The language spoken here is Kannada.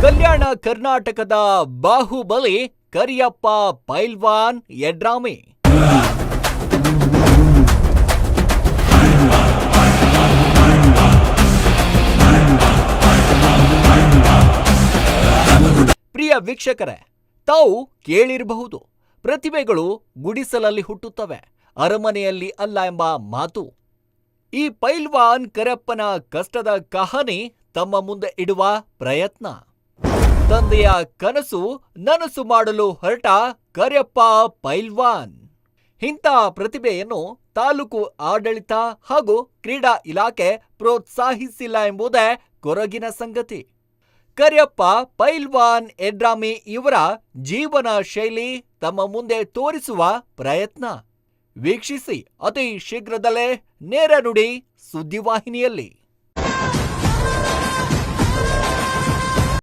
ಕಲ್ಯಾಣ ಕರ್ನಾಟಕದ ಬಾಹುಬಲಿ ಕರಿಯಪ್ಪ ಪೈಲ್ವಾನ್ ಯಡ್ರಾಮಿ. ಪ್ರಿಯ ವೀಕ್ಷಕರೇ, ತಾವು ಕೇಳಿರಬಹುದು, ಪ್ರತಿಭೆಗಳು ಗುಡಿಸಲಲ್ಲಿ ಹುಟ್ಟುತ್ತವೆ, ಅರಮನೆಯಲ್ಲಿ ಅಲ್ಲ ಎಂಬ ಮಾತು. ಈ ಪೈಲ್ವಾನ್ ಕರಿಯಪ್ಪನ ಕಷ್ಟದ ಕಹಾನಿ ತಮ್ಮ ಮುಂದೆ ಇಡುವ ಪ್ರಯತ್ನ. ತಂದೆಯ ಕನಸು ನನಸು ಮಾಡಲು ಹೊರಟ ಕರಿಯಪ್ಪ ಪೈಲ್ವಾನ್. ಇಂಥ ಪ್ರತಿಭೆಯನ್ನು ತಾಲೂಕು ಆಡಳಿತ ಹಾಗೂ ಕ್ರೀಡಾ ಇಲಾಖೆ ಪ್ರೋತ್ಸಾಹಿಸಿಲ್ಲ ಎಂಬುದೇ ಕೊರಗಿನ ಸಂಗತಿ. ಕರಿಯಪ್ಪ ಪೈಲ್ವಾನ್ ಯಡ್ರಾಮಿ ಇವರ ಜೀವನ ಶೈಲಿ ತಮ್ಮ ಮುಂದೆ ತೋರಿಸುವ ಪ್ರಯತ್ನ. ವೀಕ್ಷಿಸಿ ಅತಿ ಶೀಘ್ರದಲ್ಲೇ ನೇರ ನುಡಿ ಸುದ್ದಿವಾಹಿನಿಯಲ್ಲಿ.